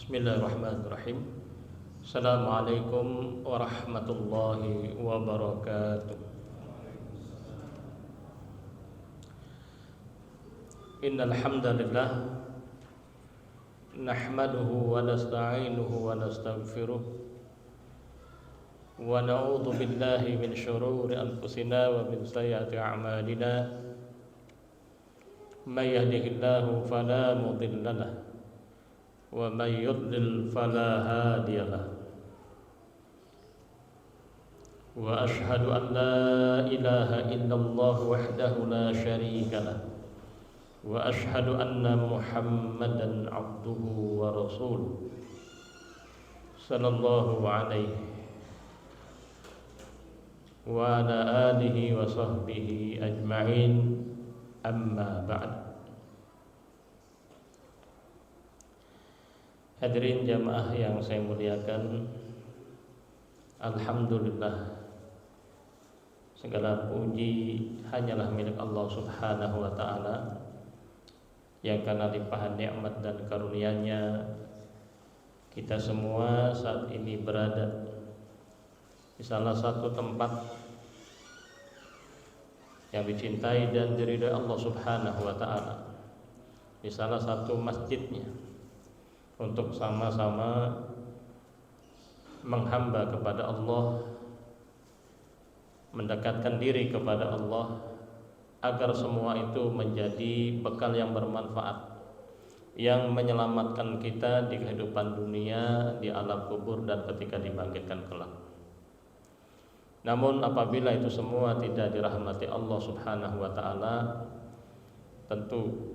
Bismillahirrahmanirrahim. Assalamualaikum warahmatullahi wabarakatuh. Innal hamdalillah nahmaduhu wa nasta'inuhu wa nastaghfiruh wa na'udzu billahi min shururi anfusina wa min sayyiati a'malina. May yahdihillahu fala mudilla lahu wa may yudlil fala hadiya lahu. Wa ashhadu an la ilaha illallah wahdahu la syarika lahu wa ashhadu anna Muhammadan abduhu wa rasuluh sallallahu alaihi wa ala alihi wa sahbihi ajma'in. Amma ba'd. Hadirin jamaah yang saya muliakan, alhamdulillah, segala puji hanyalah milik Allah Subhanahu wa taala yang karena limpahan nikmat dan karunia-Nya kita semua saat ini berada di salah satu tempat yang dicintai dan diridhai Allah Subhanahu wa taala, di salah satu masjidnya, untuk sama-sama menghamba kepada Allah, mendekatkan diri kepada Allah, agar semua itu menjadi bekal yang bermanfaat, yang menyelamatkan kita di kehidupan dunia, di alam kubur, dan ketika dibangkitkan kelak. Namun apabila itu semua tidak dirahmati Allah Subhanahu wa taala, tentu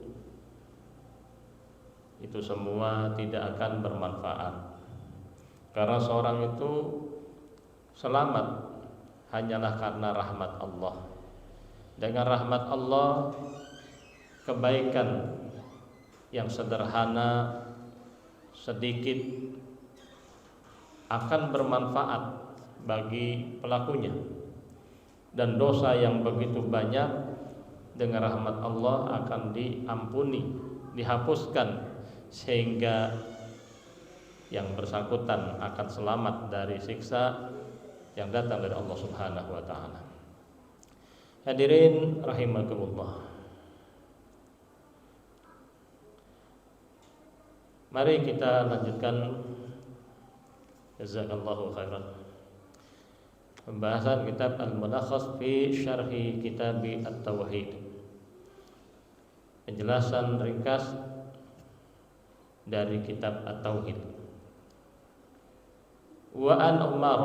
itu semua tidak akan bermanfaat. Karena seorang itu selamat hanyalah karena rahmat Allah. Dengan rahmat Allah, kebaikan yang sederhana sedikit akan bermanfaat bagi pelakunya, dan dosa yang begitu banyak dengan rahmat Allah akan diampuni, dihapuskan, sehingga yang bersangkutan akan selamat dari siksa yang datang dari Allah Subhanahu wa taala. Hadirin rahimakumullah. Mari kita lanjutkan, jazakallahu khairan, pembahasan kitab Al-Mulakhas fi Syarhi Kitab At-Tauhid, penjelasan ringkas dari kitab At-Tauhid. Wa an Umar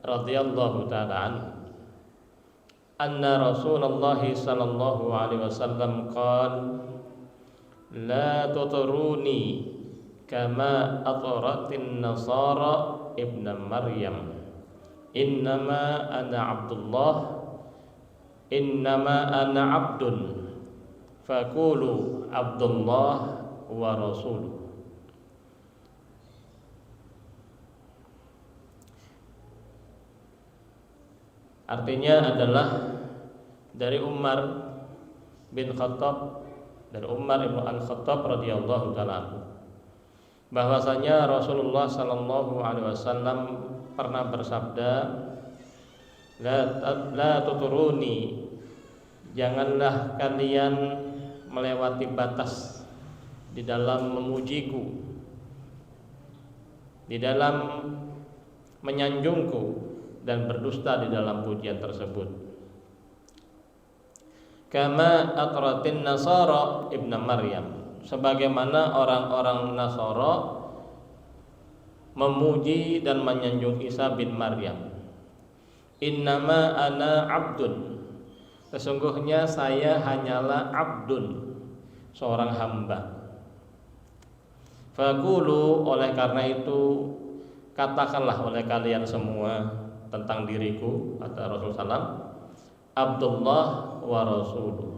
radhiyallahu ta'ala anhu anna Rasulullah sallallahu alaihi wasallam qala la tutruni kama atratin nasara ibn Maryam, innama ana abdullah, innama ana abdun faqulu abdullah wa rasuluh. Artinya adalah dari Umar bin Khattab, dari Umar bin Al-Khattab radhiyallahu ta'ala anhu, bahwasanya Rasulullah sallallahu alaihi wasallam pernah bersabda, la tuturuni, janganlah kalian melewati batas di dalam memujiku, di dalam menyanjungku, dan berdusta di dalam pujian tersebut. Kama atratin nasara ibn Maryam, sebagaimana orang-orang Nasara memuji dan menyanjung Isa bin Maryam. Innama ana abdun, sesungguhnya saya hanyalah abdun, seorang hamba. Faqulu, oleh karena itu katakanlah oleh kalian semua tentang diriku, kata Rasulullah SAW, Abdullah wa rasuluh,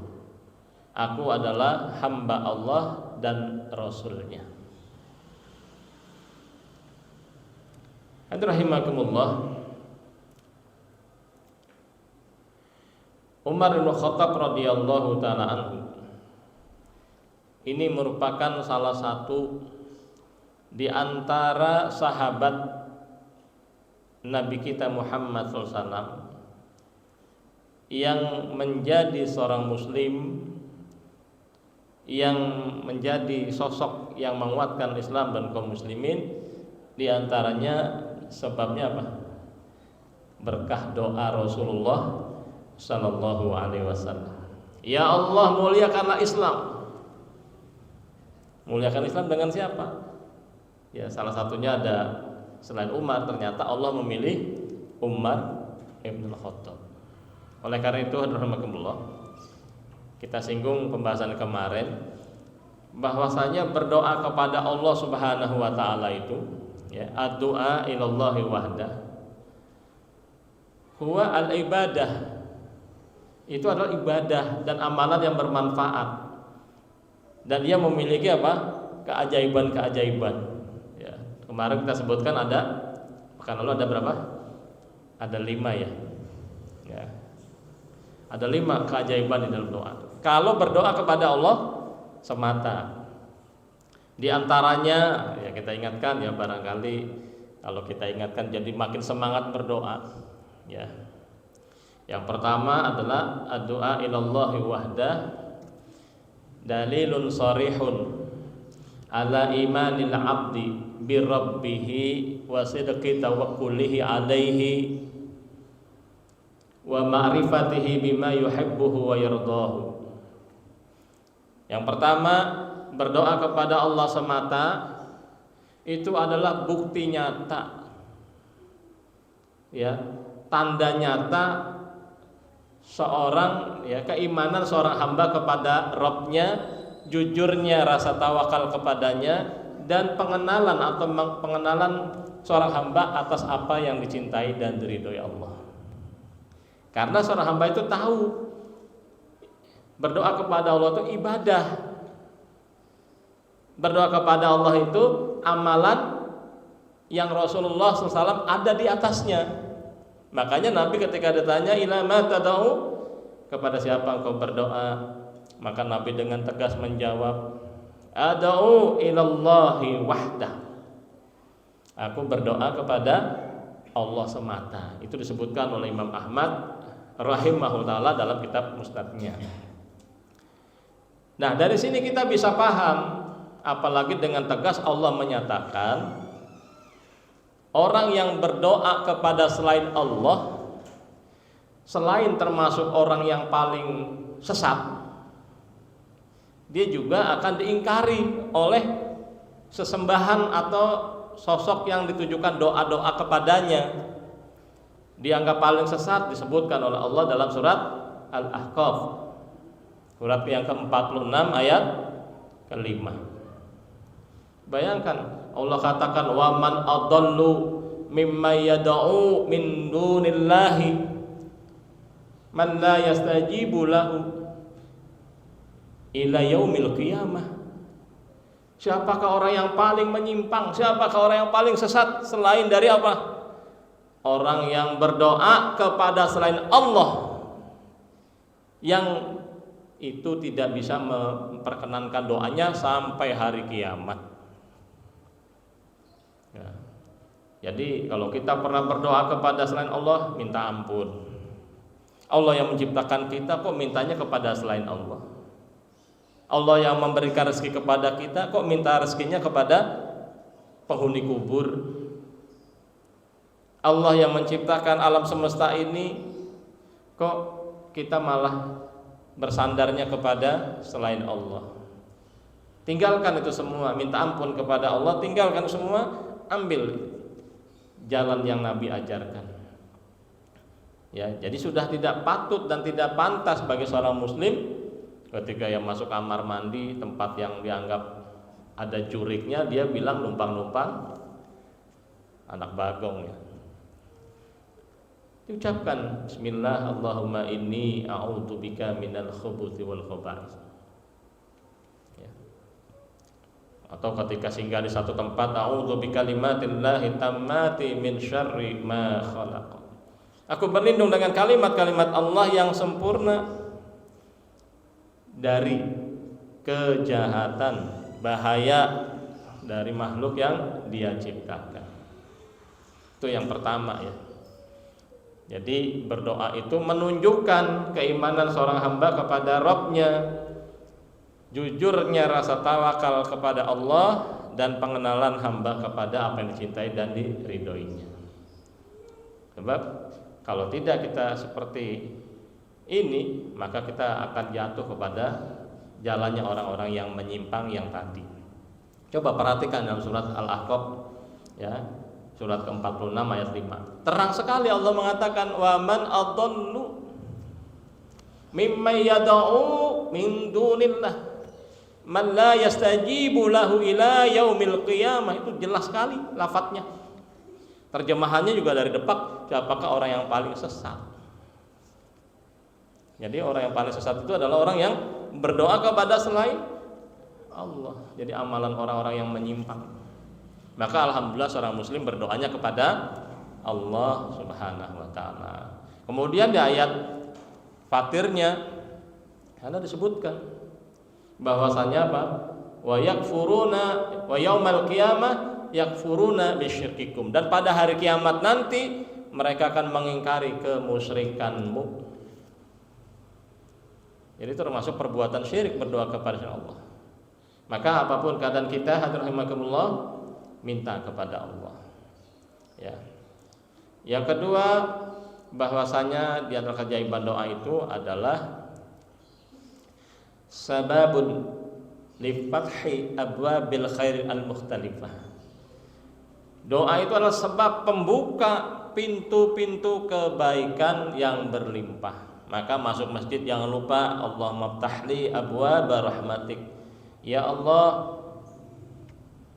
aku adalah hamba Allah dan Rasulnya. Rahimakumullah. Umar bin Khattab radhiyallahu ta'ala anhu ini merupakan salah satu di antara sahabat Nabi kita Muhammad SAW yang menjadi seorang muslim, yang menjadi sosok yang menguatkan Islam dan kaum muslimin, di antaranya sebabnya apa? Berkah doa Rasulullah sallallahu alaihi wasallam. Ya Allah, muliakanlah Islam. Muliakan Islam dengan siapa? Ya, salah satunya ada selain Umar, ternyata Allah memilih Umar Ibn Khattab. Oleh karena itu, rahimakumullah, kita singgung pembahasan kemarin bahwasanya berdoa kepada Allah Subhanahu wa taala itu, ya, ad-du'a ilallahi wahdah huwa al-ibadah. Itu adalah ibadah dan amalan yang bermanfaat. Dan dia memiliki apa? Keajaiban-keajaiban. Ya, kemarin kita sebutkan ada, pekan lalu ada berapa? Ada 5 ya. Ya. Ada 5 keajaiban di dalam doa. Kalau berdoa kepada Allah semata, di antaranya ya kita ingatkan ya, barangkali kalau kita ingatkan jadi makin semangat berdoa. Ya. Yang pertama adalah ad-du'a ilallahi wahdah dalilun sharihun ala imanil abdi bi rabbih wa sidqi tawakkulihi alaihi wa ma'rifatihi bima yuhibbuhu wa yardahu. Yang pertama, berdoa kepada Allah semata itu adalah bukti nyata, ya, tanda nyata seorang, ya, keimanan seorang hamba kepada Rabb-nya, jujurnya rasa tawakal kepadanya, dan pengenalan seorang hamba atas apa yang dicintai dan diridhoi Allah. Karena seorang hamba itu tahu berdoa kepada Allah itu ibadah. Berdoa kepada Allah itu amalan yang Rasulullah SAW ada di atasnya. Makanya Nabi ketika ditanya ila ma tad'u, kepada siapa engkau berdoa, maka Nabi dengan tegas menjawab, ad'u ilallahi wahdah. Aku berdoa kepada Allah semata. Itu disebutkan oleh Imam Ahmad rahimahullah dalam kitab Musnadnya. Nah, dari sini kita bisa paham, apalagi dengan tegas Allah menyatakan orang yang berdoa kepada selain Allah, selain termasuk orang yang paling sesat, dia juga akan diingkari oleh sesembahan atau sosok yang ditujukan doa-doa kepadanya. Dianggap paling sesat disebutkan oleh Allah dalam surat Al-Ahqaf, surat yang ke-46 ayat ke-5. Bayangkan Allah katakan wa man adallu mimma yad'u min dunillahi man la yastajibu lahu ila yaumil qiyamah. Siapakah orang yang paling menyimpang? Siapakah orang yang paling sesat selain dari apa? Orang yang berdoa kepada selain Allah, yang itu tidak bisa memperkenankan doanya sampai hari kiamat. Ya. Jadi kalau kita pernah berdoa kepada selain Allah, minta ampun. Allah yang menciptakan kita kok mintanya kepada selain Allah? Allah yang memberikan rezeki kepada kita kok minta rezekinya kepada penghuni kubur? Allah yang menciptakan alam semesta ini kok kita malah bersandarnya kepada selain Allah? Tinggalkan itu semua, minta ampun kepada Allah, tinggalkan semua, ambil jalan yang Nabi ajarkan. Ya, jadi sudah tidak patut dan tidak pantas bagi seorang muslim ketika yang masuk kamar mandi, tempat yang dianggap ada curignya, dia bilang numpang-numpang anak bagong, ya. Diucapkan bismillah Allahumma inni a'udzubika minal khubuthi wal khaba'ith. Ya. Atau ketika singgah di satu tempat, a'udzubika kalimatillahi tammati min syarri ma khalaq. Aku berlindung dengan kalimat-kalimat Allah yang sempurna dari kejahatan, bahaya dari makhluk yang Dia ciptakan. Itu yang pertama ya. Jadi berdoa itu menunjukkan keimanan seorang hamba kepada Rabb-Nya, jujurnya rasa tawakal kepada Allah, dan pengenalan hamba kepada apa yang dicintai dan diridhoinya. Sebab kalau tidak kita seperti ini, maka kita akan jatuh kepada jalannya orang-orang yang menyimpang yang tadi. Coba perhatikan dalam surat Al-Ahqaf ya, surat ke-46 ayat 5. Terang sekali Allah mengatakan, wa man adallu mimma yad'u min dunillah man la yastajibu lahu ila yaumil qiyamah. Itu jelas sekali lafadznya. Terjemahannya juga dari Depak, siapakah orang yang paling sesat? Jadi orang yang paling sesat itu adalah orang yang berdoa kepada selain Allah. Jadi amalan orang-orang yang menyimpang. Maka alhamdulillah seorang muslim berdoanya kepada Allah Subhanahu wa taala. Kemudian di ayat Fatirnya ada disebutkan bahwasanya apa? Wa yakfuruna wa yaumal qiyamah yakfuruna bisyirkikum, dan pada hari kiamat nanti mereka akan mengingkari kemusyrikanmu. Jadi termasuk perbuatan syirik berdoa kepada Allah. Maka apapun keadaan kita, hadirin rahimakumullah, minta kepada Allah. Ya. Yang kedua, bahwasanya di antara keajaiban doa itu adalah sababun li fathi abwabil khair al-mukhtalifah. Doa itu adalah sebab pembuka pintu-pintu kebaikan yang berlimpah. Maka masuk masjid jangan lupa Allahumma ftahli abwaab rahmatik. Ya Allah,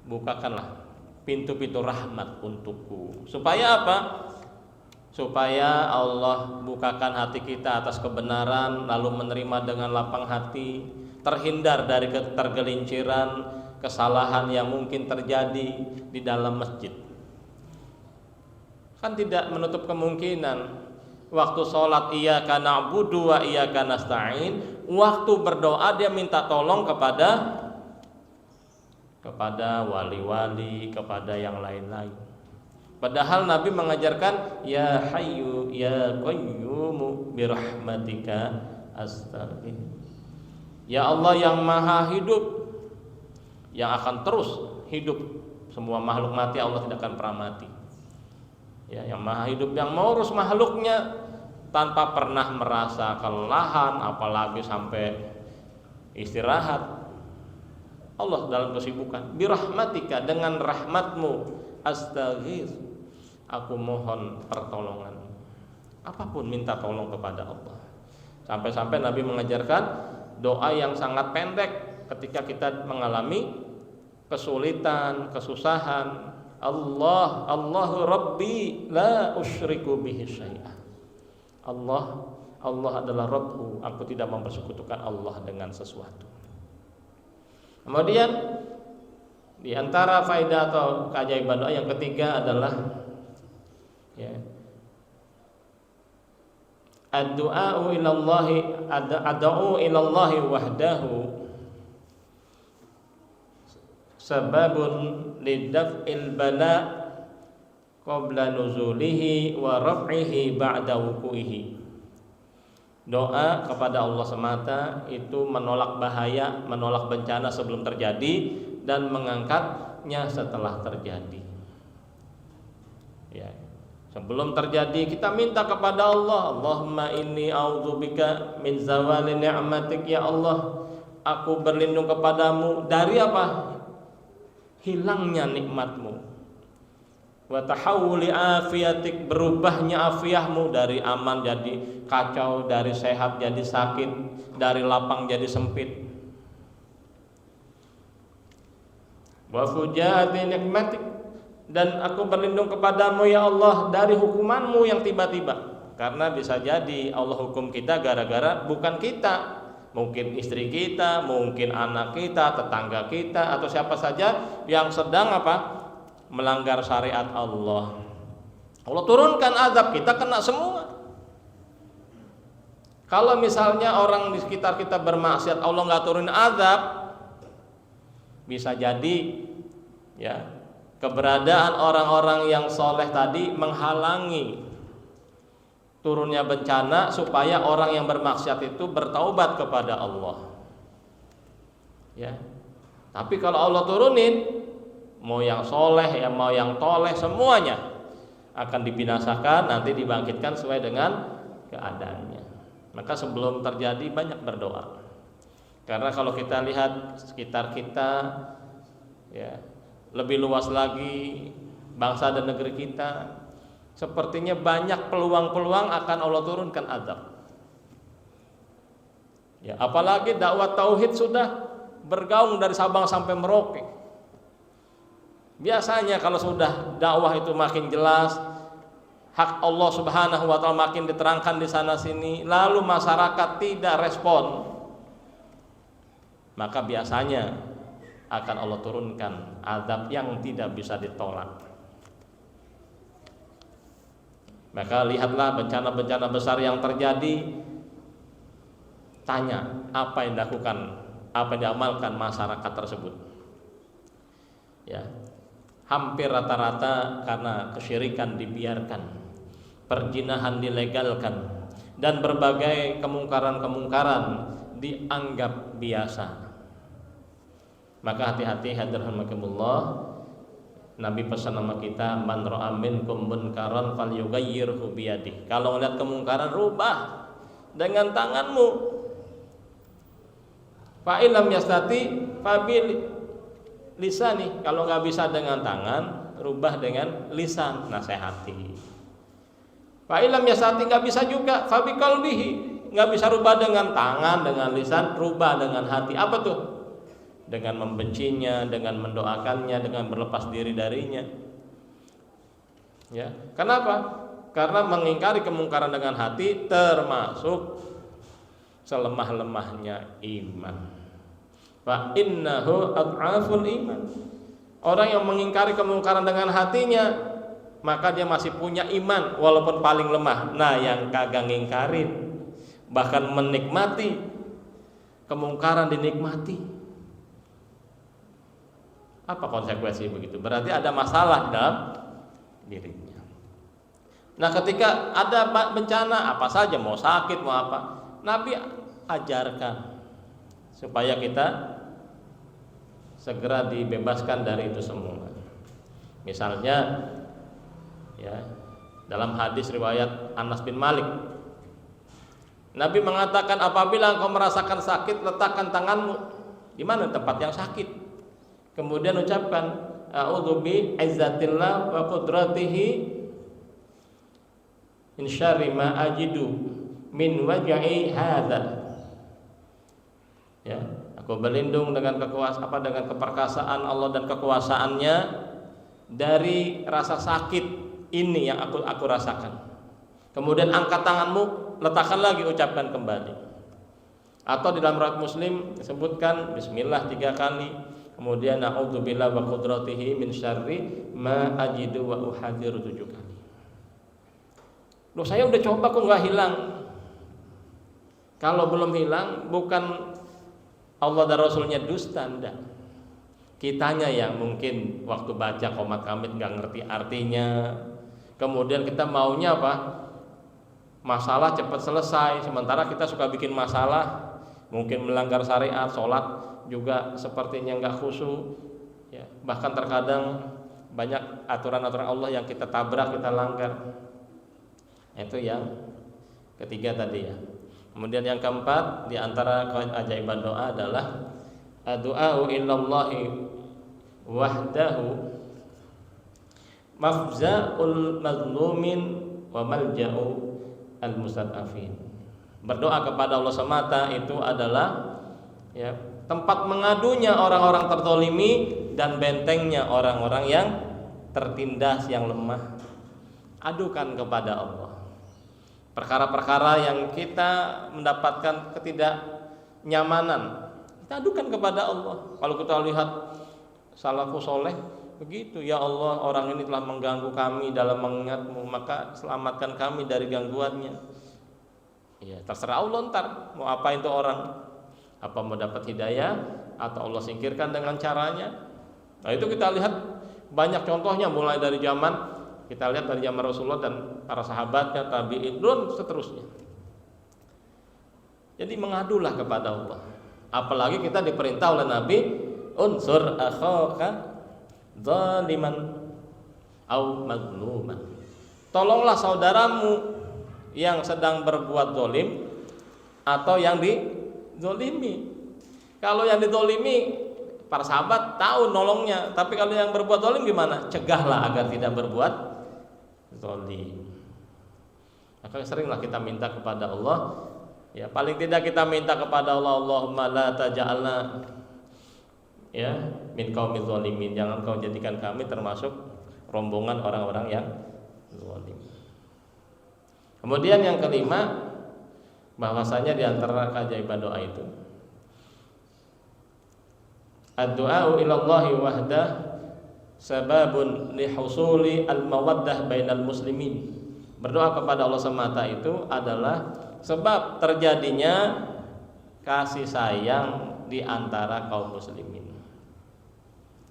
bukakanlah pintu-pintu rahmat untukku. Supaya apa? Supaya Allah bukakan hati kita atas kebenaran, lalu menerima dengan lapang hati, terhindar dari ketergelinciran, kesalahan yang mungkin terjadi di dalam masjid. Kan tidak menutup kemungkinan waktu sholat iyyaka na'budu wa iyyaka nasta'in, waktu berdoa dia minta tolong kepada wali-wali, kepada yang lain-lain. Padahal Nabi mengajarkan ya hayyu ya qayyum birahmatika astaghfir. Ya Allah yang maha hidup, yang akan terus hidup, semua makhluk mati Allah tidak akan pernah mati. Ya, yang maha hidup yang mengurus makhluknya tanpa pernah merasa kelelahan, apalagi sampai istirahat. Allah dalam kesibukan, birahmatika, dengan rahmatmu, astaghfir, aku mohon pertolongan. Apapun minta tolong kepada Allah. Sampai-sampai Nabi mengajarkan doa yang sangat pendek ketika kita mengalami kesulitan, kesusahan. Allahu Rabbi la usyriku bihi syai'ah. Allah adalah Rabbku, aku tidak mempersekutukan Allah dengan sesuatu. Kemudian di antara faedah atau keajaiban doa yang ketiga adalah ya, ad-du'a ilallahi ad'u ilallahi wahdahu sababun lidaf'il bala qabla nuzulihi wa raf'ihi ba'da wuqu'ihi. Doa kepada Allah semata itu menolak bahaya, menolak bencana sebelum terjadi dan mengangkatnya setelah terjadi. Ya. Sebelum terjadi kita minta kepada Allah, Allahumma inni a'udzubika min zawali ni'matik, ya Allah, aku berlindung kepadamu dari apa? Hilangnya nikmatmu. Wa tahawuli afiatik, berubahnya afiahmu, dari aman jadi kacau, dari sehat jadi sakit, dari lapang jadi sempit. Wa fujaati nikmatik, dan aku berlindung kepadamu ya Allah dari hukumanmu yang tiba-tiba. Karena bisa jadi Allah hukum kita gara-gara bukan kita, mungkin istri kita, mungkin anak kita, tetangga kita, atau siapa saja yang sedang apa? Melanggar syariat Allah. Allah turunkan azab, kita kena semua. Kalau misalnya orang di sekitar kita bermaksiat, Allah nggak turun azab, bisa jadi ya, keberadaan orang-orang yang soleh tadi menghalangi turunnya bencana supaya orang yang bermaksiat itu bertaubat kepada Allah. Ya. Tapi kalau Allah turunin, mau yang soleh ya mau yang toleh semuanya akan dibinasakan, nanti dibangkitkan sesuai dengan keadaannya. Maka sebelum terjadi banyak berdoa. Karena kalau kita lihat sekitar kita, ya, lebih luas lagi bangsa dan negeri kita, sepertinya banyak peluang-peluang akan Allah turunkan azab. Ya, apalagi dakwah tauhid sudah bergaung dari Sabang sampai Merauke. Biasanya kalau sudah dakwah itu makin jelas, hak Allah Subhanahu wa taala makin diterangkan di sana sini, lalu masyarakat tidak respon, maka biasanya akan Allah turunkan azab yang tidak bisa ditolak. Maka lihatlah bencana-bencana besar yang terjadi, tanya apa yang dilakukan, apa yang diamalkan masyarakat tersebut. Ya, hampir rata-rata karena kesyirikan dibiarkan, perzinahan dilegalkan, dan berbagai kemungkaran-kemungkaran dianggap biasa. Maka hati-hati hadirin rahimakumullah. Nabi pesan sama kita, man ra'a minkum munkaran falyughayyirhu biyadihi. Kalau melihat kemungkaran, rubah dengan tanganmu. Fa illam yastati fa bil lisani. Kalau nggak bisa dengan tangan, rubah dengan lisan, nasihati. Fa illam yastati, nggak bisa juga, fa bi qalbihi. Nggak bisa rubah dengan tangan, dengan lisan, rubah dengan hati. Apa tuh? Dengan membencinya, dengan mendoakannya, dengan berlepas diri darinya. Ya, kenapa? Karena mengingkari kemungkaran dengan hati termasuk selemah-lemahnya iman. Fa innahu ad'aful iman. Orang yang mengingkari kemungkaran dengan hatinya, maka dia masih punya iman walaupun paling lemah. Nah, yang kagak ngingkarin, bahkan menikmati kemungkaran, dinikmati. Apa konsekuensi begitu? Berarti ada masalah dalam dirinya. Nah, ketika ada bencana apa saja, mau sakit mau apa, Nabi ajarkan supaya kita segera dibebaskan dari itu semua. Misalnya, ya, dalam hadis riwayat Anas bin Malik, Nabi mengatakan, apabila engkau merasakan sakit, letakkan tanganmu di mana tempat yang sakit. Kemudian ucapkan, a'udzu bi izzatillah wa qudratihi min syarri ma ajidu min waj'i hadza. Ya, aku berlindung dengan dengan keperkasaan Allah dan kekuasaannya dari rasa sakit ini yang aku rasakan. Kemudian angkat tanganmu, letakkan lagi, ucapkan kembali. Atau di dalam riwayat Muslim disebutkan bismillah 3 kali. Kemudian a'udzubillahi wa qudratihi min syarri ma ajidu wa uhadhiru 7 kali. Loh, saya udah coba kok nggak hilang. Kalau belum hilang, bukan Allah dan Rasulnya dusta, enggak. Kitanya yang mungkin waktu baca qomat kamit nggak ngerti artinya. Kemudian kita maunya apa? Masalah cepat selesai. Sementara kita suka bikin masalah, mungkin melanggar syariat, sholat juga sepertinya nggak khusyuk, ya, bahkan terkadang banyak aturan-aturan Allah yang kita tabrak, kita langgar. Itu yang ketiga tadi, ya. Kemudian yang keempat di antara keajaiban doa adalah du'a'u ilallahi wahdahu mafza'ul mazlumin wa malja'u al-mustad'afin. Berdoa kepada Allah semata itu adalah, ya, tempat mengadunya orang-orang terzalimi dan bentengnya orang-orang yang tertindas, yang lemah. Adukan kepada Allah perkara-perkara yang kita mendapatkan ketidaknyamanan, kita adukan kepada Allah. Kalau kita lihat salafus soleh begitu, ya Allah, orang ini telah mengganggu kami dalam mengingatmu, maka selamatkan kami dari gangguannya. Ya, terserah Allah ntar mau apa itu orang. Apa mau dapat hidayah atau Allah singkirkan dengan caranya. Nah, itu kita lihat Banyak contohnya mulai dari zaman kita lihat dari zaman Rasulullah dan para sahabatnya, tabi'in dan seterusnya. Jadi mengadulah kepada Allah. Apalagi kita diperintah oleh Nabi, unsur akhaka zaliman au mazluman. Tolonglah saudaramu yang sedang berbuat zalim atau yang dizolimi. Kalau yang dizolimi, para sahabat tahu nolongnya, tapi kalau yang berbuat zalim gimana? Cegahlah agar tidak berbuat zalim. Maka seringlah kita minta kepada Allah, ya paling tidak kita minta kepada Allah, Allahumma la taj'alna ya min qaumiz zalimin, jangan kau jadikan kami termasuk rombongan orang-orang yang zalim. Kemudian yang kelima, bahwasanya di antara keajaiban doa itu ad-du'a'u ilallahi wahdah sababun lihusuli al-mawaddah bainal muslimin. Berdoa kepada Allah semata itu adalah sebab terjadinya kasih sayang di antara kaum muslimin.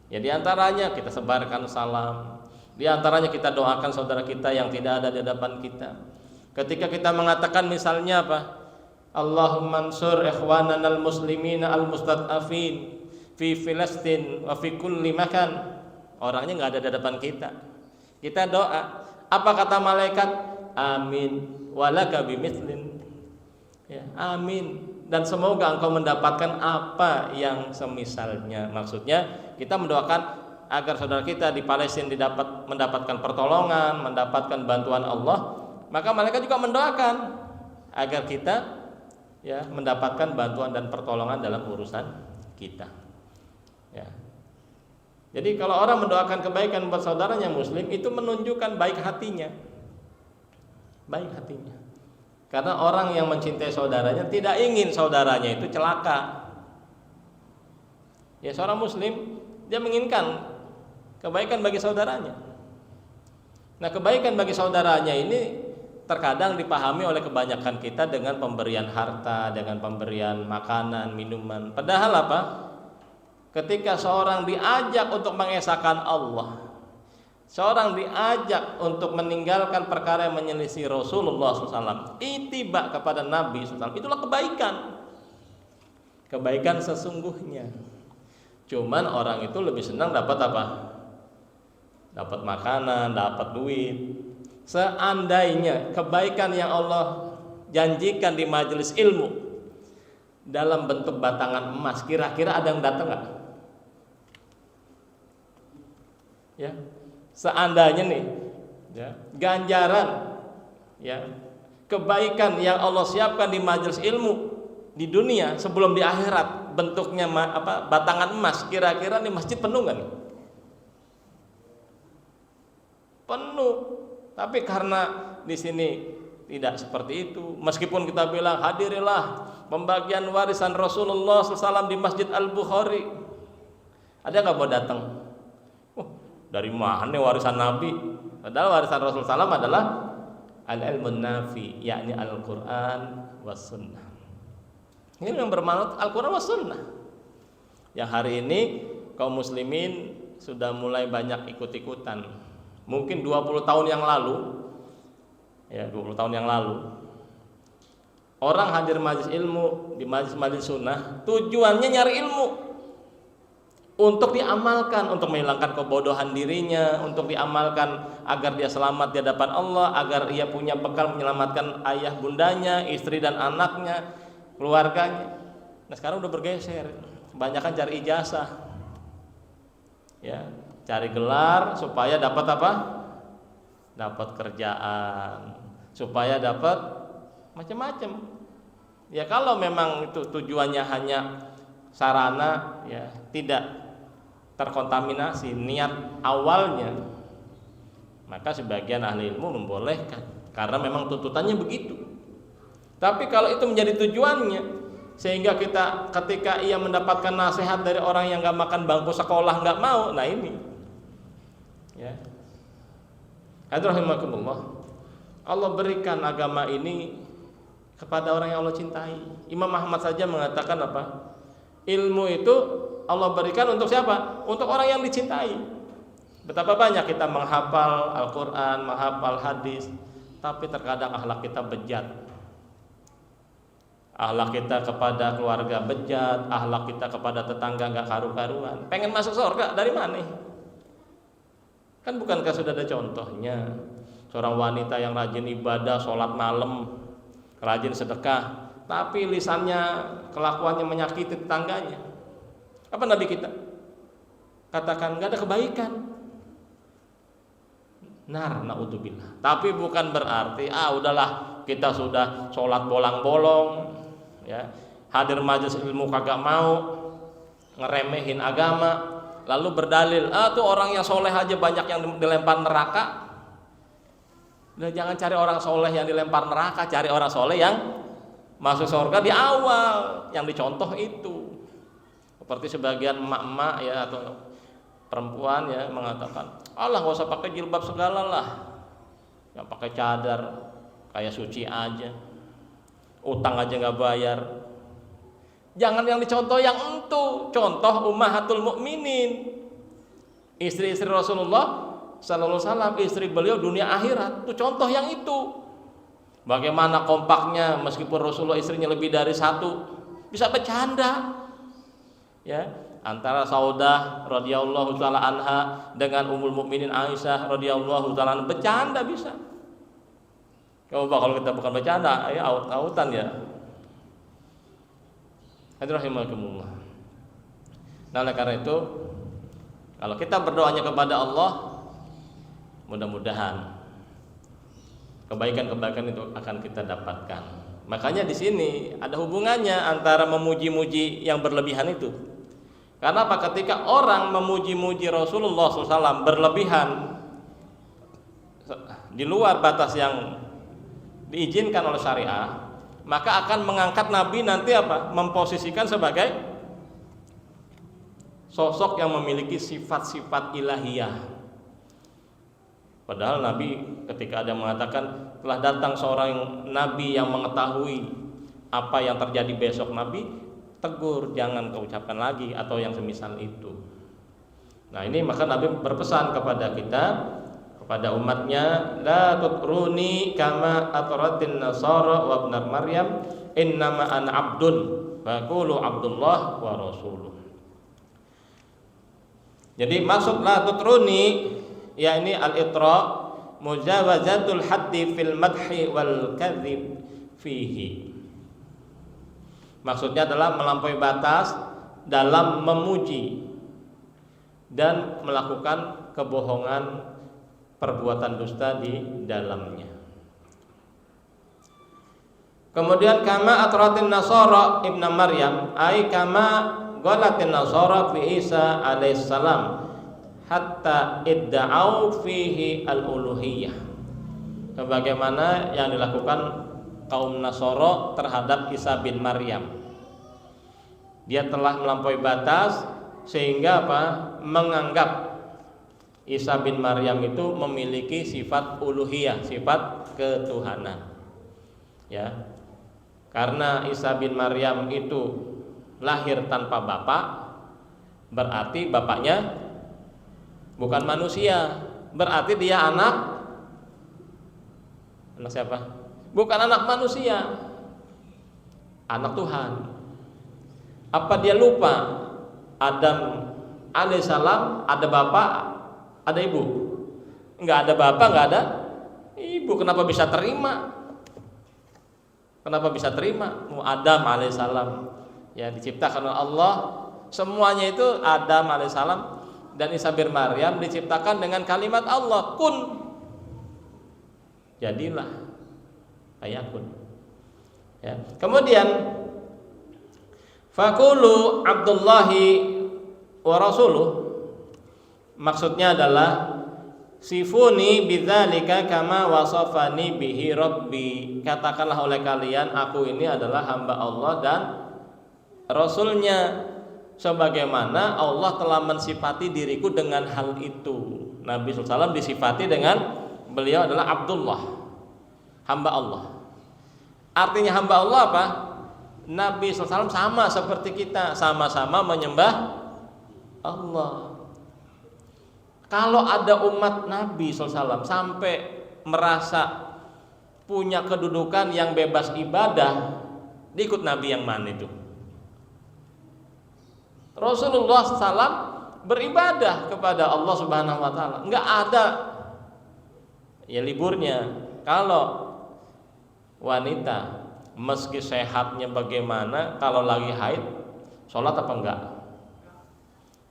Ya di antaranya kita sebarkan salam, di antaranya kita doakan saudara kita yang tidak ada di hadapan kita. Ketika kita mengatakan misalnya apa? Allahumma ansur ikhwanana al-muslimina al-mustad'afin fi Filistin wa fi kulli makan. Orangnya enggak ada di hadapan kita. Kita doa. Apa kata malaikat? Amin. Walaka bimithlin. Ya, amin. Dan semoga engkau mendapatkan apa yang semisalnya. Maksudnya kita mendoakan agar saudara kita di Palestina mendapatkan pertolongan, mendapatkan bantuan Allah. Maka malaikat juga mendoakan agar kita ya mendapatkan bantuan dan pertolongan dalam urusan kita. Ya. Jadi kalau orang mendoakan kebaikan buat saudaranya muslim, itu menunjukkan baik hatinya. Baik hatinya. Karena orang yang mencintai saudaranya tidak ingin saudaranya itu celaka. Ya, seorang muslim dia menginginkan kebaikan bagi saudaranya. Nah, kebaikan bagi saudaranya ini terkadang dipahami oleh kebanyakan kita dengan pemberian harta, dengan pemberian makanan, minuman. Padahal apa? Ketika seorang diajak untuk mengesahkan Allah, seorang diajak untuk meninggalkan perkara yang menyelisih Rasulullah SAW, ittiba kepada Nabi SAW, itulah kebaikan. Kebaikan sesungguhnya. Cuman orang itu lebih senang dapat apa? Dapat makanan, dapat duit. Seandainya kebaikan yang Allah janjikan di majelis ilmu dalam bentuk batangan emas, kira-kira ada yang datang nggak? Ya, seandainya nih, ya, ganjaran, ya, kebaikan yang Allah siapkan di majelis ilmu di dunia sebelum di akhirat bentuknya apa? Batangan emas, kira-kira nih masjid penuh nggak nih? Penuh. Tapi karena di sini tidak seperti itu, meskipun kita bilang hadirilah pembagian warisan Rasulullah SAW di Masjid Al-Bukhari, ada nggak mau datang? Dari mana warisan Nabi? Padahal warisan Rasulullah SAW adalah al-ilmun nafi, yakni Al-Quran was sunnah. Ini yang bermanfaat Al-Quran was sunnah. Yang hari ini kaum muslimin sudah mulai banyak ikut-ikutan. Mungkin 20 tahun yang lalu, ya 20 tahun yang lalu, orang hadir majelis ilmu di majelis sunnah tujuannya nyari ilmu untuk diamalkan, untuk menghilangkan kebodohan dirinya, untuk diamalkan agar dia selamat di hadapan Allah, agar ia punya bekal menyelamatkan ayah bundanya, istri dan anaknya, keluarganya. Nah sekarang udah bergeser, kebanyakan cari ijazah, ya, cari gelar supaya dapat apa? Dapat kerjaan, supaya dapat macam-macam. Ya kalau memang itu tujuannya hanya sarana, ya tidak terkontaminasi niat awalnya, maka sebagian ahli ilmu membolehkan karena memang tuntutannya begitu. Tapi kalau itu menjadi tujuannya, sehingga kita ketika ia mendapatkan nasihat dari orang yang nggak makan bangku sekolah nggak mau, nah ini, ya. Hadrahimakumullah, Allah berikan agama ini kepada orang yang Allah cintai. Imam Ahmad saja mengatakan apa? Ilmu itu Allah berikan untuk siapa? Untuk orang yang dicintai. Betapa banyak kita menghafal Al-Quran, menghafal hadis, tapi terkadang akhlak kita bejat. Akhlak kita kepada keluarga bejat, akhlak kita kepada tetangga gak karu-karuan. Pengen masuk surga dari mana? Kan bukankah sudah ada contohnya? Seorang wanita yang rajin ibadah, sholat malam, rajin sedekah, tapi lisannya, kelakuannya menyakiti tetangganya. Apa Nabi kita katakan? Gak ada kebaikan. Na'udzubillah. Tapi bukan berarti udahlah kita sudah sholat bolong-bolong, ya, hadir majelis ilmu kagak mau, ngeremehin agama, lalu berdalil tuh orang yang soleh aja banyak yang dilempar neraka. Nah, jangan cari orang soleh yang dilempar neraka, cari orang soleh yang masuk surga di awal, yang dicontoh itu. Seperti sebagian emak-emak ya atau perempuan ya mengatakan, Allah gak usah pakai jilbab segala lah, yang pakai cadar kayak suci aja, utang aja nggak bayar. Jangan yang dicontoh yang itu, contoh ummahatul mukminin, istri-istri Rasulullah sallallahu alaihi wasallam, istri beliau dunia akhirat, itu contoh yang itu. Bagaimana kompaknya, meskipun Rasulullah istrinya lebih dari satu, bisa bercanda ya, antara Saudah radhiyallahu taala anha dengan Ummul Mukminin Aisyah radhiyallahu taala anha, bercanda bisa. Coba kalau kita bukan bercanda, ya aut-autan ya. Hadirahimahumullah. Nah, oleh karena itu, kalau kita berdoanya kepada Allah, mudah-mudahan kebaikan-kebaikan itu akan kita dapatkan. Makanya di sini ada hubungannya antara memuji-muji yang berlebihan itu. Karena apa? Ketika orang memuji-muji Rasulullah SAW berlebihan di luar batas yang diizinkan oleh syariah, maka akan mengangkat Nabi nanti apa? Memposisikan sebagai sosok yang memiliki sifat-sifat ilahiyah. Padahal Nabi ketika ada mengatakan telah datang seorang Nabi yang mengetahui apa yang terjadi besok, Nabi tegur, jangan kau ucapkan lagi atau yang semisal itu. Nah ini maka Nabi berpesan kepada kita, kepada umatnya, la tutruni kama atratin nasara wa ibn Maryam, innama ana abdun faqulu abdullah wa rasuluh. Jadi maksud la tutruni yakni al-itra mujawazatul haddi fil madhi wal kadzib fihi. Maksudnya adalah melampaui batas dalam memuji dan melakukan kebohongan, perbuatan dusta di dalamnya. Kemudian kama atratin nasara ibn Maryam, ai kama galatin nasara fi Isa alaihissalam hatta idda'au fihi al-uluhiyah. Sebagaimana yang dilakukan kaum Nasara terhadap Isa bin Maryam. Dia telah melampaui batas sehingga apa? Menganggap Isa bin Maryam itu memiliki sifat uluhiyah, sifat ketuhanan. Ya. Karena Isa bin Maryam itu lahir tanpa bapak, berarti bapaknya bukan manusia. Berarti dia anak siapa? Bukan anak manusia, anak Tuhan. Apa dia lupa Adam alaihissalam ada bapak, ada ibu? Enggak ada bapak, enggak ada ibu. Kenapa bisa terima? Kenapa bisa terima? Adam alaihissalam ya diciptakan oleh Allah, semuanya itu Adam alaihissalam dan Isa bin Maryam diciptakan dengan kalimat Allah, kun, jadilah. Ayakun. Ya. Kemudian faqulu Abdullahi wa rasuluh, maksudnya adalah sifuni bidzalika kama wasafani bihi rabbi, katakanlah oleh kalian aku ini adalah hamba Allah dan rasulnya sebagaimana Allah telah mensifati diriku dengan hal itu. Nabi SAW disifati dengan beliau adalah Abdullah, hamba Allah. Artinya hamba Allah apa? Nabi SAW sama seperti kita, sama-sama menyembah Allah. Kalau ada umat Nabi SAW sampai merasa punya kedudukan yang bebas ibadah, diikut Nabi yang mana itu? Rasulullah SAW beribadah kepada Allah Subhanahu Wa Taala, nggak ada ya liburnya. Kalau wanita meski sehatnya bagaimana, kalau lagi haid sholat apa enggak?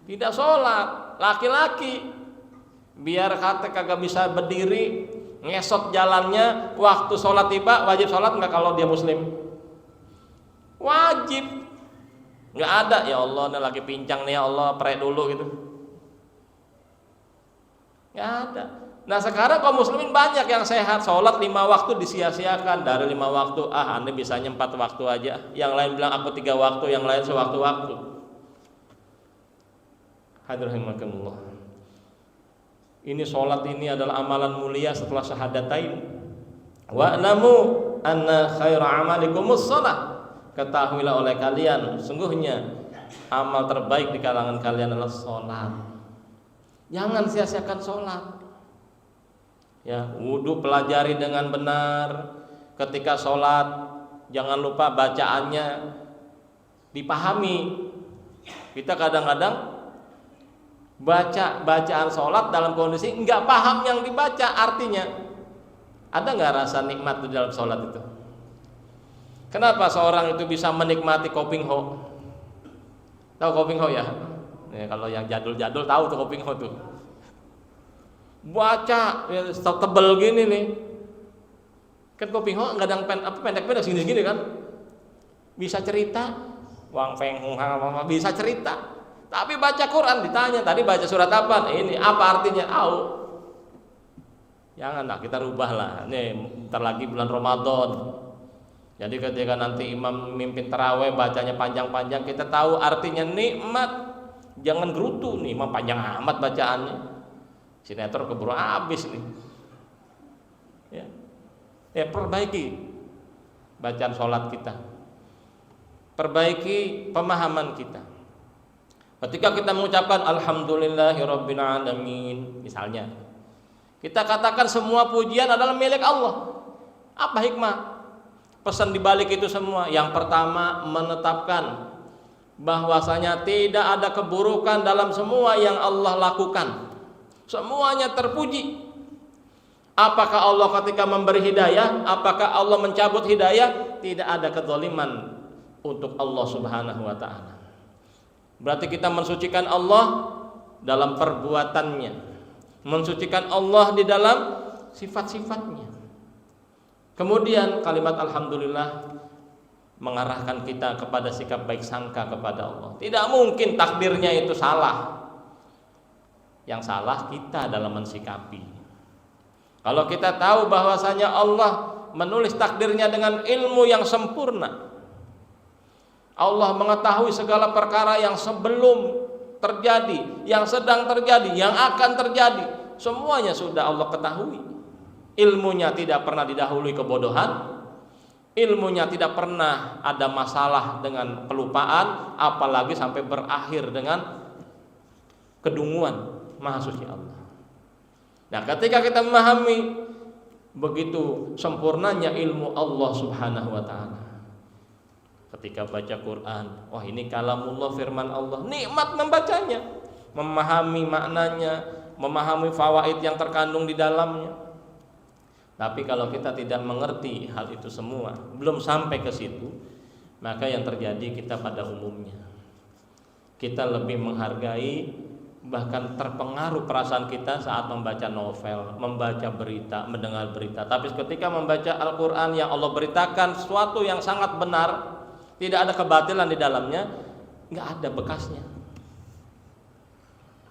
Tidak sholat. Laki-laki biar kata kagak bisa berdiri, ngesot jalannya, waktu sholat tiba wajib sholat enggak kalau dia muslim? Wajib. Nggak ada, ya Allah ini lagi pincang nih, ya Allah prek dulu gitu. Nggak ada. Nah sekarang kaum muslimin banyak yang sehat, sholat 5 waktu disia-siakan. Dari 5 waktu, anda bisanya 4 waktu aja. Yang lain bilang aku 3 waktu, yang lain sewaktu-waktu. Hadirahimahumullah. Ini sholat ini adalah amalan mulia setelah syahadatain. Wa'lamu anna khaira amalikumus sholat. Ketahuilah oleh kalian, sungguhnya amal terbaik di kalangan kalian adalah sholat. Jangan sia-siakan sholat. Ya, wudu pelajari dengan benar. Ketika sholat, jangan lupa bacaannya dipahami. Kita kadang-kadang baca bacaan sholat dalam kondisi nggak paham yang dibaca artinya. Ada nggak rasa nikmat di dalam sholat itu? Kenapa seorang itu bisa menikmati kopingho? Tahu kopingho ya? Kalau yang jadul-jadul tahu tuh kopingho tuh. Baca ya, tebel gini nih. Kan kopingho nggak ada pendek-pendek segini-gini kan? Bisa cerita, wang feng bisa cerita. Tapi baca Quran ditanya tadi baca surat apa? Ini apa artinya? Janganlah kita rubahlah. Nih, bentar lagi bulan Ramadan. Jadi ketika nanti imam mimpin taraweh bacanya panjang-panjang, kita tahu artinya nikmat. Jangan gerutu nih, imam panjang amat bacaannya. Sinetron keburu habis nih. Ya, perbaiki bacaan sholat kita. Perbaiki pemahaman kita. Ketika kita mengucapkan alhamdulillahirabbil alamin misalnya, kita katakan semua pujian adalah milik Allah. Apa hikmah? Pesan dibalik itu semua, yang pertama menetapkan bahwasanya tidak ada keburukan dalam semua yang Allah lakukan. Semuanya terpuji. Apakah Allah ketika memberi hidayah, apakah Allah mencabut hidayah? Tidak ada kezaliman untuk Allah Subhanahu wa taala. Berarti kita mensucikan Allah dalam perbuatannya, mensucikan Allah di dalam sifat-sifatnya. Kemudian kalimat alhamdulillah mengarahkan kita kepada sikap baik sangka kepada Allah. Tidak mungkin takdirnya itu salah. Yang salah kita dalam mensikapi. Kalau kita tahu bahwasanya Allah menulis takdirnya dengan ilmu yang sempurna, Allah mengetahui segala perkara yang sebelum terjadi, yang sedang terjadi, yang akan terjadi, semuanya sudah Allah ketahui. Ilmunya tidak pernah didahului kebodohan, ilmunya tidak pernah ada masalah dengan kelupaan, apalagi sampai berakhir dengan kedunguan. Maha suci Allah. Nah, ketika kita memahami begitu sempurnanya ilmu Allah Subhanahu wa taala, ketika baca Quran, wah ini kalamullah, firman Allah, nikmat membacanya, memahami maknanya, memahami fawaid yang terkandung di dalamnya. Tapi kalau kita tidak mengerti hal itu semua, belum sampai ke situ, maka yang terjadi kita pada umumnya kita lebih menghargai, bahkan terpengaruh perasaan kita saat membaca novel, membaca berita, mendengar berita. Tapi ketika membaca Al-Quran yang Allah beritakan sesuatu yang sangat benar, tidak ada kebatilan di dalamnya, nggak ada bekasnya,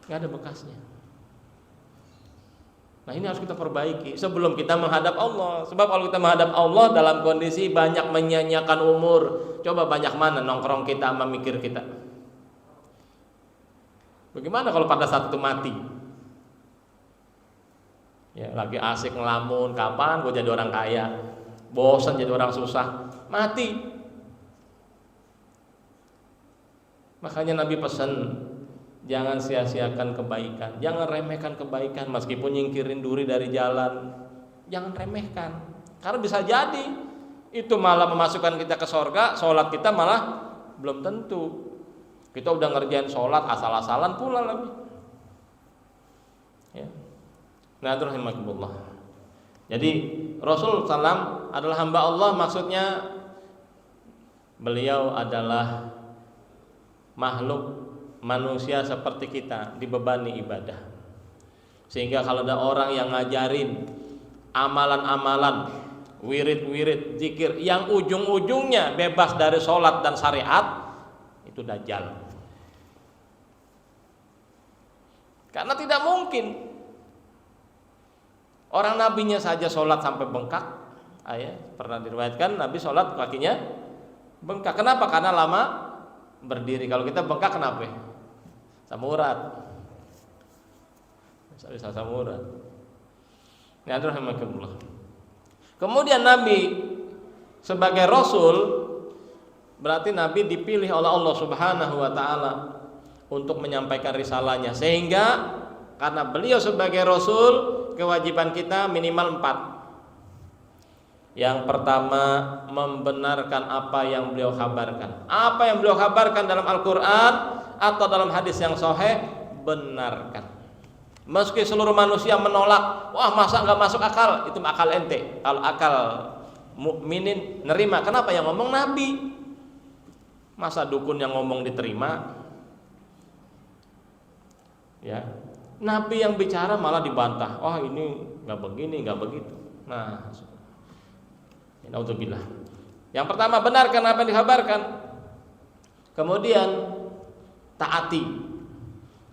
nggak ada bekasnya. Nah ini harus kita perbaiki sebelum kita menghadap Allah. Sebab kalau kita menghadap Allah dalam kondisi banyak menyia-nyiakan umur, coba banyak mana nongkrong kita sama mikir kita. Bagaimana kalau pada saat itu mati? Ya lagi asik ngelamun, kapan gue jadi orang kaya? Bosan jadi orang susah, mati. Makanya Nabi pesan, Jangan sia-siakan kebaikan, jangan remehkan kebaikan meskipun nyingkirin duri dari jalan. Jangan remehkan. Karena bisa jadi itu malah memasukkan kita ke surga, sholat kita malah belum tentu. Kita udah ngerjain sholat asal-asalan pula lagi. Ya. Nah, rahimakumullah. Jadi Rasul SAW adalah hamba Allah, maksudnya beliau adalah makhluk manusia seperti kita, dibebani ibadah. Sehingga kalau ada orang yang ngajarin amalan-amalan, wirid-wirid, zikir yang ujung-ujungnya bebas dari sholat dan syariat, itu dajjal. Karena tidak mungkin orang nabinya saja sholat sampai bengkak. Pernah diriwayatkan Nabi sholat kakinya bengkak. Kenapa? Karena lama berdiri. Kalau kita bengkak kenapa? Samurat. Bisa samurat. Ini rahimahullah. Kemudian Nabi sebagai Rasul, berarti Nabi dipilih oleh Allah Subhanahu wa ta'ala untuk menyampaikan risalahnya. Sehingga karena beliau sebagai Rasul, kewajiban kita minimal 4. Yang pertama, membenarkan apa yang beliau kabarkan. Apa yang beliau kabarkan dalam Al-Quran atau dalam hadis yang sahih, benarkan. Meski seluruh manusia menolak, wah masa nggak masuk akal, itu akal ente. Kalau akal mukminin nerima. Kenapa? Yang ngomong Nabi. Masa dukun yang ngomong diterima? Ya, Nabi yang bicara malah dibantah. Oh ini nggak begini, nggak begitu. Nah, naudzubillah. Yang pertama, benarkan apa yang dikabarkan. Kemudian taati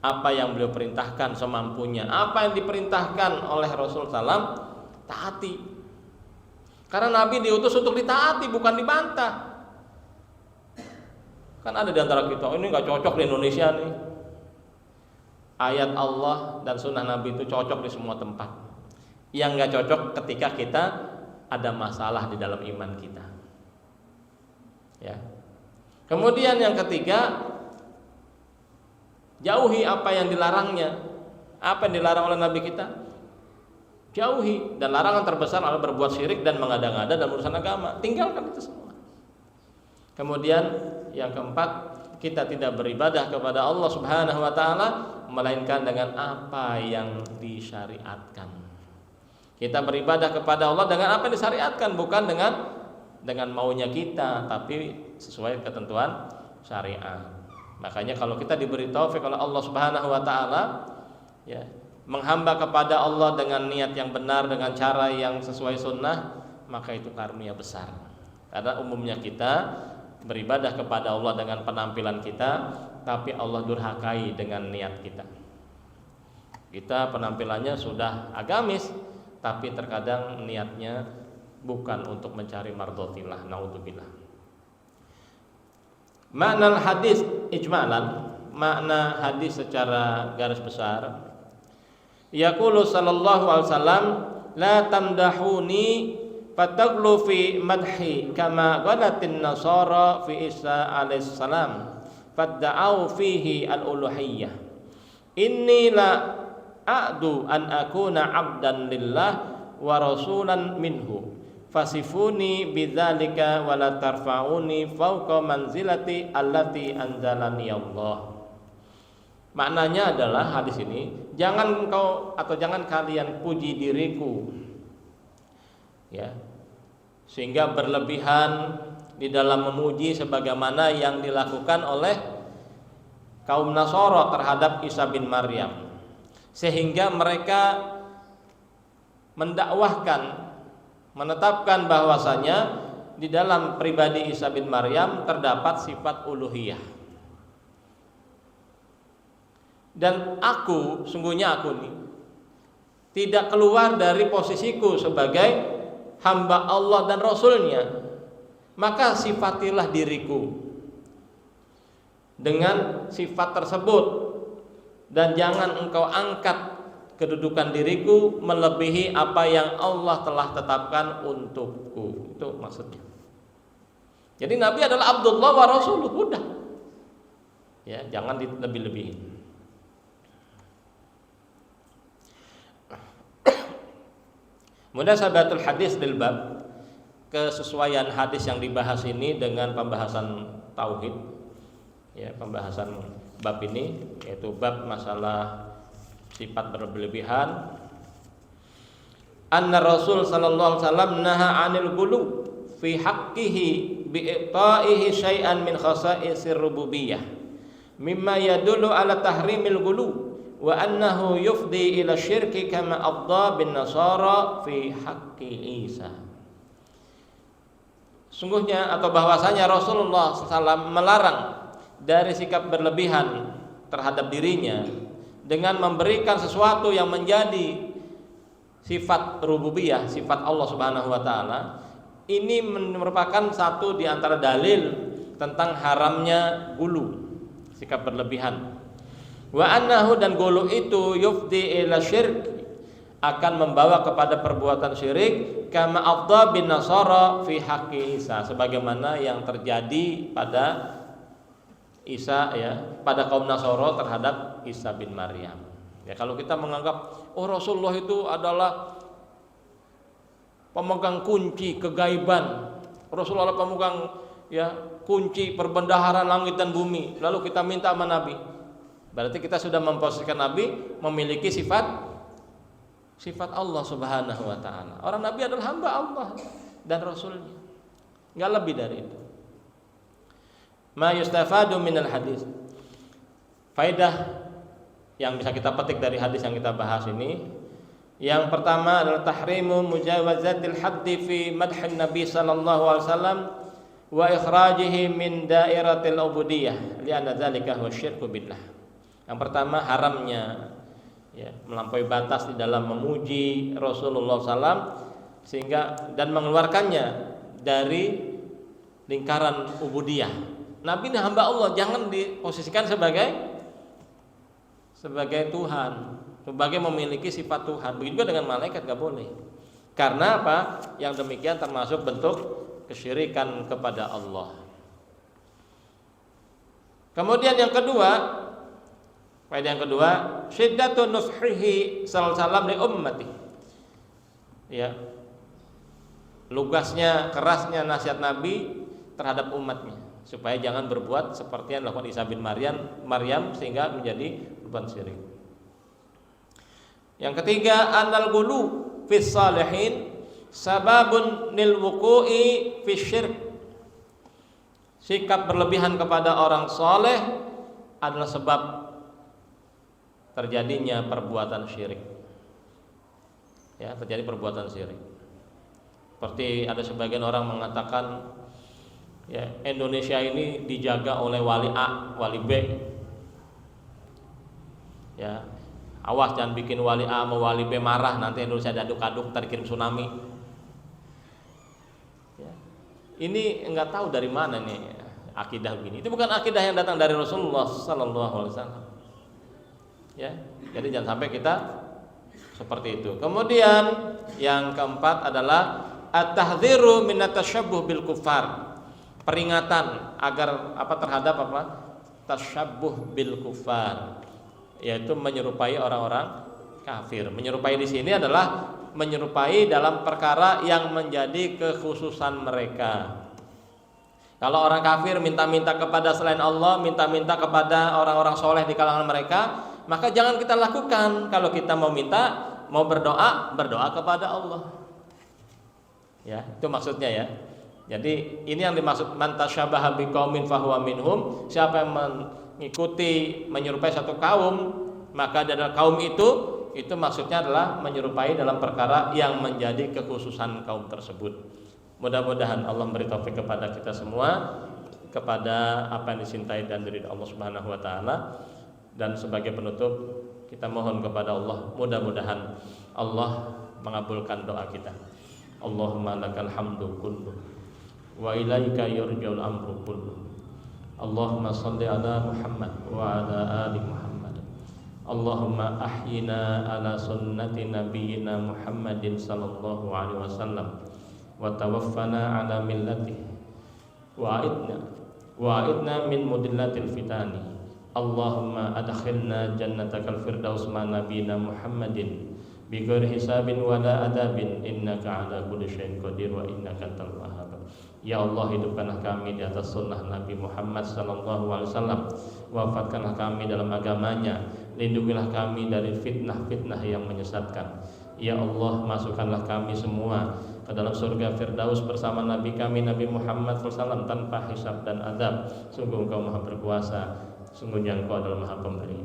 apa yang beliau perintahkan semampunya. Apa yang diperintahkan oleh Rasul SAW, taati. Karena Nabi diutus untuk ditaati, bukan dibantah. Kan ada di antara kita, ini nggak cocok di Indonesia nih. Ayat Allah dan sunnah Nabi itu cocok di semua tempat. Yang nggak cocok ketika kita ada masalah di dalam iman kita. Ya. Kemudian yang ketiga, jauhi apa yang dilarangnya. Apa yang dilarang oleh Nabi kita, jauhi. Dan larangan terbesar adalah berbuat syirik dan mengada-ngada dalam urusan agama. Tinggalkan itu semua. Kemudian yang keempat, kita tidak beribadah kepada Allah Subhanahu wa ta'ala melainkan dengan apa yang disyariatkan. Kita beribadah kepada Allah dengan apa yang disyariatkan, bukan dengan maunya kita, tapi sesuai ketentuan syariat. Makanya kalau kita diberi taufik oleh Allah Subhanahu wa ta'ala, ya, menghamba kepada Allah dengan niat yang benar, dengan cara yang sesuai sunnah, maka itu karunia besar. Karena umumnya kita beribadah kepada Allah dengan penampilan kita, tapi Allah durhakai dengan niat kita. Kita penampilannya sudah agamis, tapi terkadang niatnya bukan untuk mencari mardhatillah. Naudzubillah. Makna hadis ijmalan, makna hadis secara garis besar. Yaqulu sallallahu alaihi wasallam, la tamdahuni fataglu fi madhi kama ghalatin nasara fi Isa alaihi salam fadda'u fihi al-uluhiyyah. Inni la a'du an akuna 'abdan lillah wa rasulan minhu. Fasifuni bidzalika wa la tarfa'uni fawqa manzilati allati anzalani Allah. Maknanya adalah hadis ini, jangan engkau atau jangan kalian puji diriku, ya, sehingga berlebihan di dalam memuji sebagaimana yang dilakukan oleh kaum Nasara terhadap Isa bin Maryam, sehingga mereka mendakwahkan, menetapkan bahwasanya di dalam pribadi Isa bin Maryam terdapat sifat uluhiyah. Dan aku, sungguhnya aku nih tidak keluar dari posisiku sebagai hamba Allah dan Rasulnya. Maka sifatilah diriku dengan sifat tersebut, dan jangan engkau angkat kedudukan diriku melebihi apa yang Allah telah tetapkan untukku. Itu maksudnya. Jadi Nabi adalah Abdullah wa Rasuluh, udah. Ya, jangan dilebih-lebihin. Munasabatul hadis lil bab, kesesuaian hadis yang dibahas ini dengan pembahasan tauhid. Ya, pembahasan bab ini yaitu bab masalah sifat berlebihan. Anna Rasul sallallahu alaihi wasallam naha 'anil ghulu fi haqqihi bi i'ta'ihi syai'an min khasa'isir rububiyyah mimma yadullu ala tahrimil ghulu wa annahu yufdi ila syirki kama afdha bin nasara fi haqqi Isa. Sungguhnya atau bahwasanya Rasulullah SAW melarang dari sikap berlebihan terhadap dirinya dengan memberikan sesuatu yang menjadi sifat rububiyah, sifat Allah Subhanahu wa taala. Ini merupakan satu di antara dalil tentang haramnya gulu, sikap berlebihan. Wa annahu, dan gulu itu yufdi ila syirk, akan membawa kepada perbuatan syirik, kama afdha bin nasara fi haqqi Isa, sebagaimana yang terjadi pada Isa, ya, pada kaum Nasara terhadap Isa bin Maryam. Ya, kalau kita menganggap Rasulullah itu adalah pemegang kunci kegaiban, Rasulullah pemegang, ya, kunci perbendaharaan langit dan bumi, lalu kita minta sama Nabi, berarti kita sudah memposisikan Nabi memiliki sifat Allah Subhanahu wa taala. Orang Nabi adalah hamba Allah dan Rasulnya, nggak lebih dari itu. Ma yustafadu minal hadis, faedah yang bisa kita petik dari hadis yang kita bahas ini, yang pertama adalah tahrimu mujawazatil haddi fi madhin Nabi sallallahu alaihi wasallam wa ikhrajihi min dairatil ubudiyah li'anna dzalika huwa syirku billah. Yang pertama, haramnya, ya, melampaui batas di dalam memuji Rasulullah SAW sehingga dan mengeluarkannya dari lingkaran ubudiyah. Nabi ini hamba Allah, jangan diposisikan sebagai Tuhan, sebagai memiliki sifat Tuhan. Begitu juga dengan malaikat, gak boleh. Karena apa? Yang demikian termasuk bentuk kesyirikan kepada Allah. Kemudian yang kedua, faedah yang kedua, syiddatun nushihi sallallahu alaihi wasallam li ummati. Ya. Lugasnya, kerasnya nasihat Nabi terhadap umatnya, supaya jangan berbuat seperti yang dilakukan Isa bin Maryam sehingga menjadi berbuat syirik. Yang ketiga, anal ghulu fis salihin sababun lil wuqu'i fi syirk. Sikap berlebihan kepada orang soleh adalah sebab terjadinya perbuatan syirik. Ya, terjadi perbuatan syirik. Seperti ada sebagian orang mengatakan, ya, Indonesia ini dijaga oleh wali A, wali B. Ya, awas jangan bikin wali A sama wali B marah, nanti Indonesia diaduk-aduk terkirim tsunami. Ya. Ini enggak tahu dari mana nih akidah begini. Itu bukan akidah yang datang dari Rasulullah sallallahu alaihi wasallam. Ya, jadi jangan sampai kita seperti itu. Kemudian yang keempat adalah at-tahdziru minat tasyabbuh bil kufar. Peringatan agar terhadap tasyabbuh bil kufar, yaitu menyerupai orang-orang kafir. Menyerupai di sini adalah menyerupai dalam perkara yang menjadi kekhususan mereka. Kalau orang kafir minta-minta kepada selain Allah, minta-minta kepada orang-orang soleh di kalangan mereka, maka jangan kita lakukan. Kalau kita mau minta, mau berdoa kepada Allah. Ya, itu maksudnya ya. Jadi ini yang dimaksud man tasyabaha biqaumin fahuwa minhum. Siapa yang mengikuti, menyerupai satu kaum, maka adalah kaum itu maksudnya adalah menyerupai dalam perkara yang menjadi kekhususan kaum tersebut. Mudah-mudahan Allah memberi taufik kepada kita semua kepada apa yang dicintai dan diridhoi Allah Subhanahu wa taala. Dan sebagai penutup, kita mohon kepada Allah, mudah-mudahan Allah mengabulkan doa kita. Allahumma lakal hamdu kullu wa ilaika yurja'ul amru kullu. Allahumma shalli ala Muhammad wa ala ali Muhammad. Allahumma ahyina ala sunnati nabiyyina Muhammadin sallallahu alaihi wasallam wa tawaffana ala millatihi wa a'idna min mudillatil fitani. Allahumma adkhilna jannatakal firdaus ma nabiyina Muhammadin bighairi hisabin wala adabin innaka ala kulli syai'in qadir wa innaka antal wahhab. Ya Allah, hidupkanlah kami di atas sunnah Nabi Muhammad sallallahu alaihi wasallam. Wafatkanlah kami dalam agamanya. Lindungilah kami dari fitnah-fitnah yang menyesatkan. Ya Allah, masukkanlah kami semua ke dalam surga Firdaus bersama Nabi kami Nabi Muhammad SAW tanpa hisab dan azab. Sungguh Engkau Maha berkuasa, sungguhnya Engkau adalah Maha pemberi.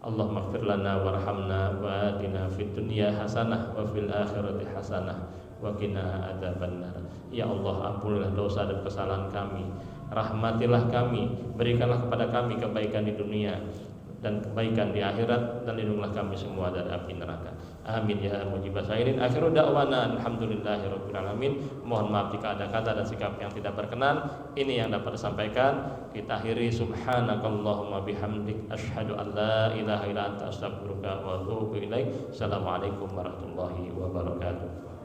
Allahumma ighfir lana warhamna wa atina fid dunya hasanah wa fil akhirati hasanah wa qina adzabannar. Ya Allah, ampunilah dosa dan kesalahan kami, rahmatilah kami, berikanlah kepada kami kebaikan di dunia dan kebaikan di akhirat, dan lindungilah kami semua dari api neraka. Amin ya mujibas sa'irin. Akhiru da'wana alhamdulillahirabbil alamin. Mohon maaf jika ada kata dan sikap yang tidak berkenan. Ini yang dapat disampaikan. Kita akhiri subhanakallahumma bihamdik asyhadu an la ilaha illa anta astaghfiruka wa atubu ilaik. Assalamualaikum warahmatullahi wabarakatuh.